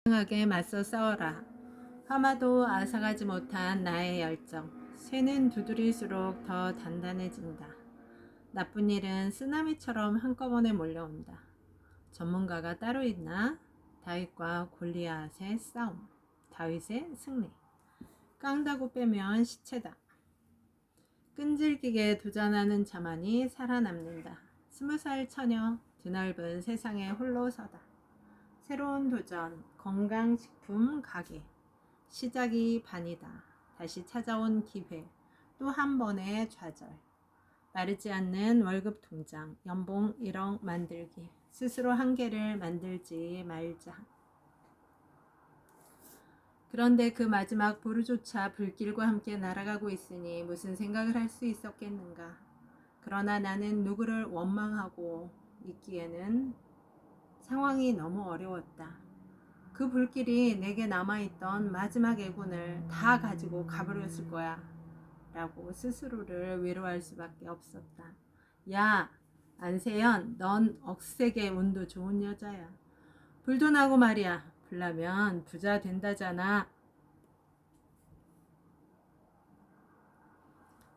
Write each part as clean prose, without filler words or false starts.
강하게 맞서 싸워라. 화마도 앗아가지 못한 나의 열정. 쇠는 두드릴수록 더 단단해진다. 나쁜 일은 쓰나미처럼 한꺼번에 몰려온다. 전문가가 따로 있나? 다윗과 골리앗의 싸움. 다윗의 승리. 깡다구 빼면 시체다. 끈질기게 도전하는 자만이 살아남는다. 20살 처녀, 드넓은 세상에 홀로 서다. 새로운 도전, 건강식품 가게. 시작이 반이다. 다시 찾아온 기회. 또 한 번의 좌절. 마르지 않는 월급 통장. 연봉 1억 만들기. 스스로 한계를 만들지 말자. 그런데 그 마지막 보루조차 불길과 함께 날아가고 있으니 무슨 생각을 할 수 있었겠는가. 그러나 나는 누구를 원망하고 있기에는 상황이 너무 어려웠다. 그 불길이 내게 남아있던 마지막 애군을 다 가지고 가버렸을 거야 라고 스스로를 위로할 수밖에 없었다. 야, 안세연, 넌 억세게 운도 좋은 여자야. 불도 나고 말이야. 불나면 부자 된다잖아.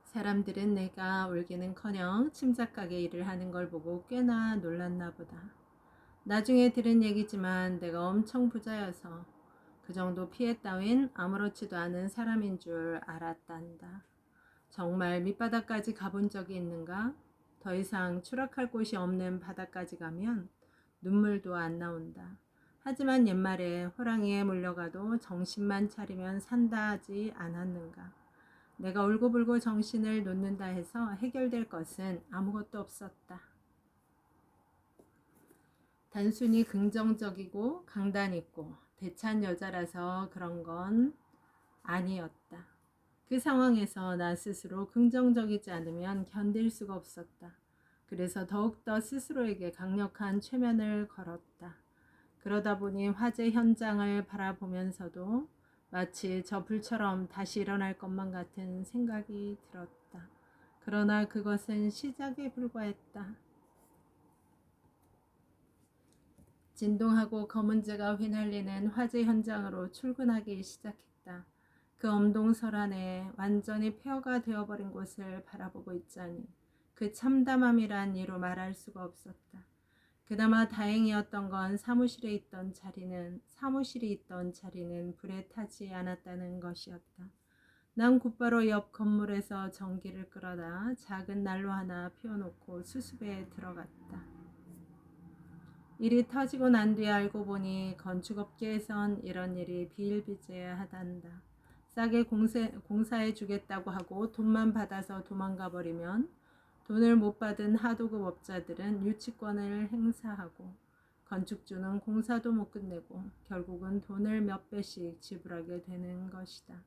사람들은 내가 울기는커녕 침착하게 일을 하는 걸 보고 꽤나 놀랐나 보다. 나중에 들은 얘기지만 내가 엄청 부자여서 그 정도 피해 따윈 아무렇지도 않은 사람인 줄 알았단다. 정말 밑바닥까지 가본 적이 있는가? 더 이상 추락할 곳이 없는 바닥까지 가면 눈물도 안 나온다. 하지만 옛말에 호랑이에 물려가도 정신만 차리면 산다 하지 않았는가? 내가 울고불고 정신을 놓는다 해서 해결될 것은 아무것도 없었다. 단순히 긍정적이고 강단 있고 대찬 여자라서 그런 건 아니었다. 그 상황에서 나 스스로 긍정적이지 않으면 견딜 수가 없었다. 그래서 더욱더 스스로에게 강력한 최면을 걸었다. 그러다 보니 화재 현장을 바라보면서도 마치 저 불처럼 다시 일어날 것만 같은 생각이 들었다. 그러나 그것은 시작에 불과했다. 진동하고 검은재가 휘날리는 화재 현장으로 출근하기 시작했다. 그 엄동설안에 완전히 폐허가 되어버린 곳을 바라보고 있자니 그 참담함이란 이로 말할 수가 없었다. 그나마 다행이었던 건 사무실이 있던 자리는 불에 타지 않았다는 것이었다. 난 곧바로 옆 건물에서 전기를 끌어다 작은 난로 하나 피워놓고 수습에 들어갔다. 일이 터지고 난 뒤에 알고 보니 건축업계에선 이런 일이 비일비재하단다. 싸게 공사해 주겠다고 하고 돈만 받아서 도망가 버리면 돈을 못 받은 하도급 업자들은 유치권을 행사하고 건축주는 공사도 못 끝내고 결국은 돈을 몇 배씩 지불하게 되는 것이다.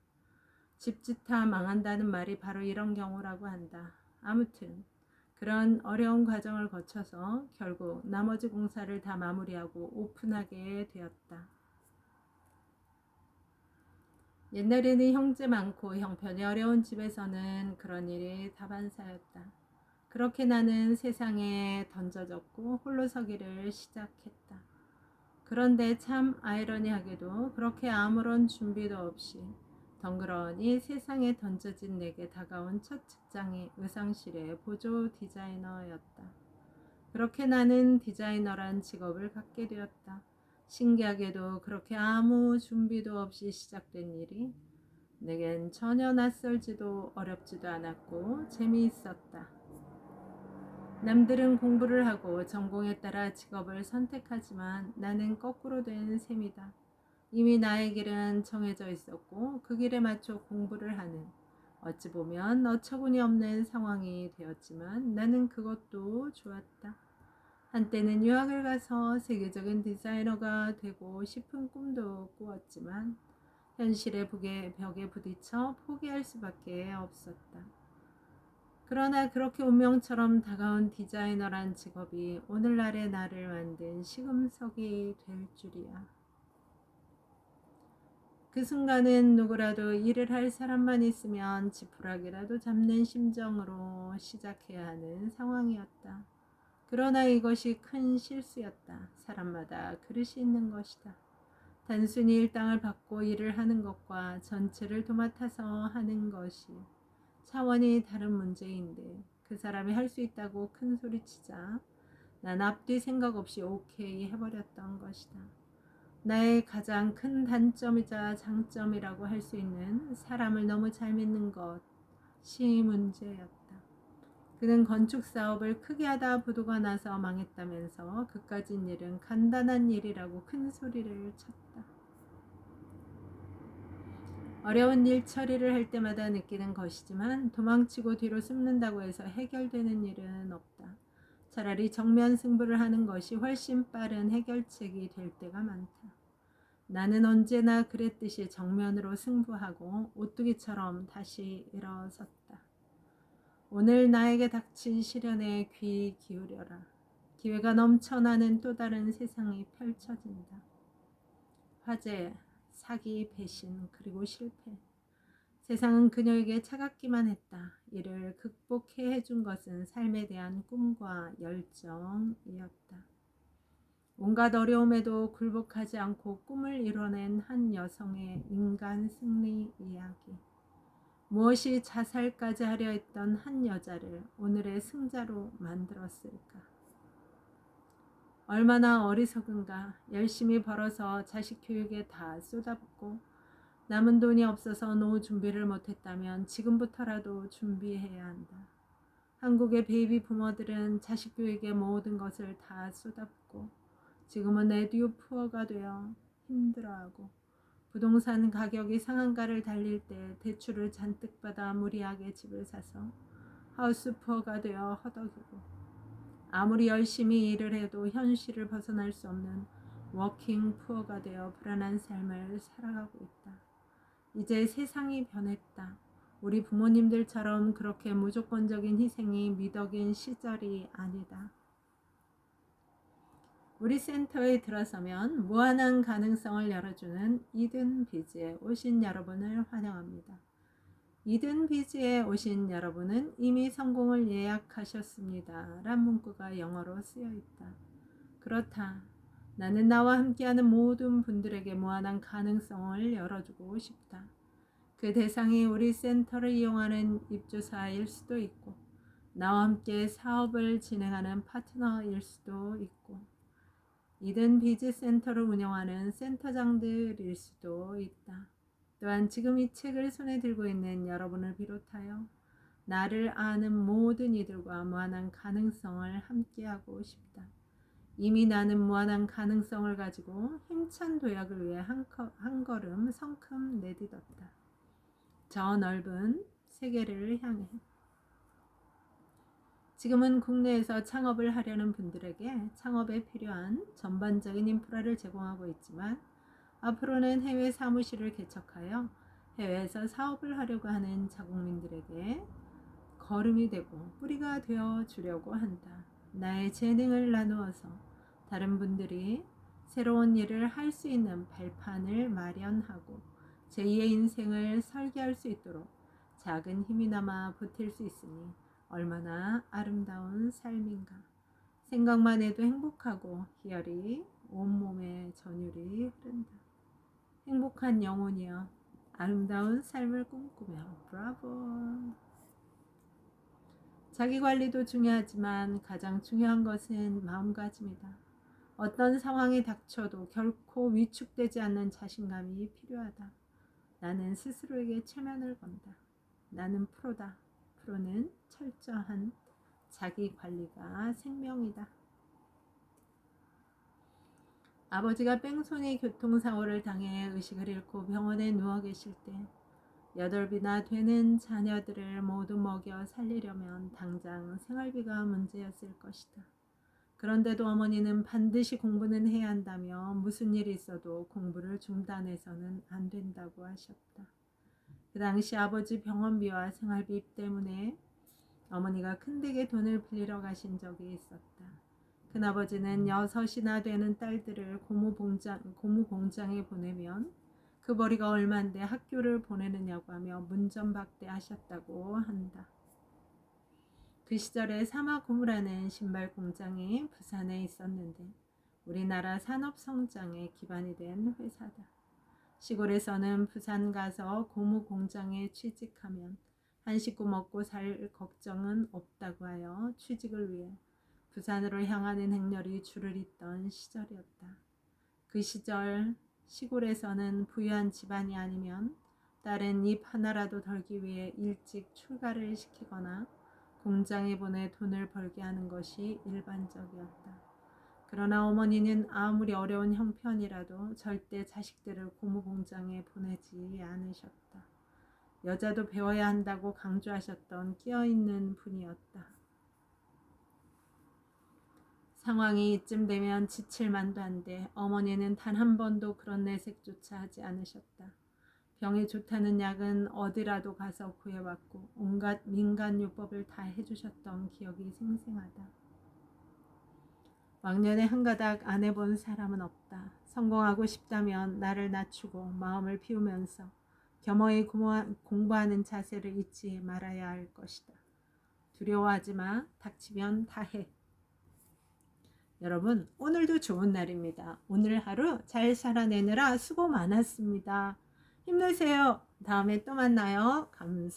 집짓다 망한다는 말이 바로 이런 경우라고 한다. 아무튼 그런 어려운 과정을 거쳐서 결국 나머지 공사를 다 마무리하고 오픈하게 되었다. 옛날에는 형제 많고 형편이 어려운 집에서는 그런 일이 다반사였다. 그렇게 나는 세상에 던져졌고 홀로 서기를 시작했다. 그런데 참 아이러니하게도 그렇게 아무런 준비도 없이 덩그러니 세상에 던져진 내게 다가온 첫 직장이 의상실의 보조 디자이너였다. 그렇게 나는 디자이너란 직업을 갖게 되었다. 신기하게도 그렇게 아무 준비도 없이 시작된 일이 내겐 전혀 낯설지도 어렵지도 않았고 재미있었다. 남들은 공부를 하고 전공에 따라 직업을 선택하지만 나는 거꾸로 된 셈이다. 이미 나의 길은 정해져 있었고 그 길에 맞춰 공부를 하는 어찌 보면 어처구니 없는 상황이 되었지만 나는 그것도 좋았다. 한때는 유학을 가서 세계적인 디자이너가 되고 싶은 꿈도 꾸었지만 현실의 벽에 부딪혀 포기할 수밖에 없었다. 그러나 그렇게 운명처럼 다가온 디자이너란 직업이 오늘날의 나를 만든 시금석이 될 줄이야. 그 순간은 누구라도 일을 할 사람만 있으면 지푸라기라도 잡는 심정으로 시작해야 하는 상황이었다. 그러나 이것이 큰 실수였다. 사람마다 그릇이 있는 것이다. 단순히 일당을 받고 일을 하는 것과 전체를 도맡아서 하는 것이 차원이 다른 문제인데 그 사람이 할 수 있다고 큰 소리치자 난 앞뒤 생각 없이 오케이 해버렸던 것이다. 나의 가장 큰 단점이자 장점이라고 할 수 있는 사람을 너무 잘 믿는 것이 문제였다. 그는 건축 사업을 크게 하다 부도가 나서 망했다면서 그까진 일은 간단한 일이라고 큰 소리를 쳤다. 어려운 일 처리를 할 때마다 느끼는 것이지만 도망치고 뒤로 숨는다고 해서 해결되는 일은 없다. 차라리 정면 승부를 하는 것이 훨씬 빠른 해결책이 될 때가 많다. 나는 언제나 그랬듯이 정면으로 승부하고 오뚜기처럼 다시 일어섰다. 오늘 나에게 닥친 시련에 귀 기울여라. 기회가 넘쳐나는 또 다른 세상이 펼쳐진다. 화재, 사기, 배신, 그리고 실패. 세상은 그녀에게 차갑기만 했다. 이를 극복해 해준 것은 삶에 대한 꿈과 열정이었다. 온갖 어려움에도 굴복하지 않고 꿈을 이뤄낸 한 여성의 인간 승리 이야기. 무엇이 자살까지 하려 했던 한 여자를 오늘의 승자로 만들었을까? 얼마나 어리석은가. 열심히 벌어서 자식 교육에 다 쏟아붓고 남은 돈이 없어서 노후 준비를 못했다면 지금부터라도 준비해야 한다. 한국의 베이비 부모들은 자식 교육에 모든 것을 다 쏟아붓고 지금은 에듀 푸어가 되어 힘들어하고 부동산 가격이 상한가를 달릴 때 대출을 잔뜩 받아 무리하게 집을 사서 하우스 푸어가 되어 허덕이고 아무리 열심히 일을 해도 현실을 벗어날 수 없는 워킹 푸어가 되어 불안한 삶을 살아가고 있다. 이제 세상이 변했다. 우리 부모님들처럼 그렇게 무조건적인 희생이 미덕인 시절이 아니다. 우리 센터에 들어서면 무한한 가능성을 열어주는 이든 비즈에 오신 여러분을 환영합니다. 이든 비즈에 오신 여러분은 이미 성공을 예약하셨습니다. 란 문구가 영어로 쓰여 있다. 그렇다. 나는 나와 함께하는 모든 분들에게 무한한 가능성을 열어주고 싶다. 그 대상이 우리 센터를 이용하는 입주사일 수도 있고 나와 함께 사업을 진행하는 파트너일 수도 있고 이든 비즈 센터를 운영하는 센터장들일 수도 있다. 또한 지금 이 책을 손에 들고 있는 여러분을 비롯하여 나를 아는 모든 이들과 무한한 가능성을 함께하고 싶다. 이미 나는 무한한 가능성을 가지고 힘찬 도약을 위해 한 걸음 성큼 내딛었다. 저 넓은 세계를 향해. 지금은 국내에서 창업을 하려는 분들에게 창업에 필요한 전반적인 인프라를 제공하고 있지만 앞으로는 해외 사무실을 개척하여 해외에서 사업을 하려고 하는 자국민들에게 걸음이 되고 뿌리가 되어 주려고 한다. 나의 재능을 나누어서 다른 분들이 새로운 일을 할 수 있는 발판을 마련하고 제2의 인생을 설계할 수 있도록 작은 힘이나마 보탤 수 있으니 얼마나 아름다운 삶인가. 생각만 해도 행복하고 희열이 온몸에 전율이 흐른다. 행복한 영혼이여 아름다운 삶을 꿈꾸며 브라보. 자기관리도 중요하지만 가장 중요한 것은 마음가짐이다. 어떤 상황이 닥쳐도 결코 위축되지 않는 자신감이 필요하다. 나는 스스로에게 체면을 건다. 나는 프로다. 프로는 철저한 자기관리가 생명이다. 아버지가 뺑소니 교통사고를 당해 의식을 잃고 병원에 누워 계실 때 8이나 되는 자녀들을 모두 먹여 살리려면 당장 생활비가 문제였을 것이다. 그런데도 어머니는 반드시 공부는 해야 한다며 무슨 일이 있어도 공부를 중단해서는 안 된다고 하셨다. 그 당시 아버지 병원비와 생활비 때문에 어머니가 큰댁에 돈을 빌리러 가신 적이 있었다. 큰아버지는 6이나 되는 딸들을 고무공장에 보내면 그 벌이가 얼만데 학교를 보내느냐고 하며 문전박대하셨다고 한다. 그 시절에 사마고무라는 신발 공장이 부산에 있었는데 우리나라 산업 성장의 기반이 된 회사다. 시골에서는 부산 가서 고무 공장에 취직하면 한 식구 먹고 살 걱정은 없다고 하여 취직을 위해 부산으로 향하는 행렬이 줄을 잇던 시절이었다. 그 시절 시골에서는 부유한 집안이 아니면 딸은 입 하나라도 덜기 위해 일찍 출가를 시키거나 공장에 보내 돈을 벌게 하는 것이 일반적이었다. 그러나 어머니는 아무리 어려운 형편이라도 절대 자식들을 고무공장에 보내지 않으셨다. 여자도 배워야 한다고 강조하셨던 끼어있는 분이었다. 상황이 이쯤 되면 지칠 만도 한데 어머니는 단 한 번도 그런 내색조차 하지 않으셨다. 병이 좋다는 약은 어디라도 가서 구해왔고 온갖 민간요법을 다 해주셨던 기억이 생생하다. 왕년에 한 가닥 안 해본 사람은 없다. 성공하고 싶다면 나를 낮추고 마음을 비우면서 겸허히 공부하는 자세를 잊지 말아야 할 것이다. 두려워하지 마. 닥치면 다 해. 여러분, 오늘도 좋은 날입니다. 오늘 하루 잘 살아내느라 수고 많았습니다. 힘내세요. 다음에 또 만나요. 감사합니다.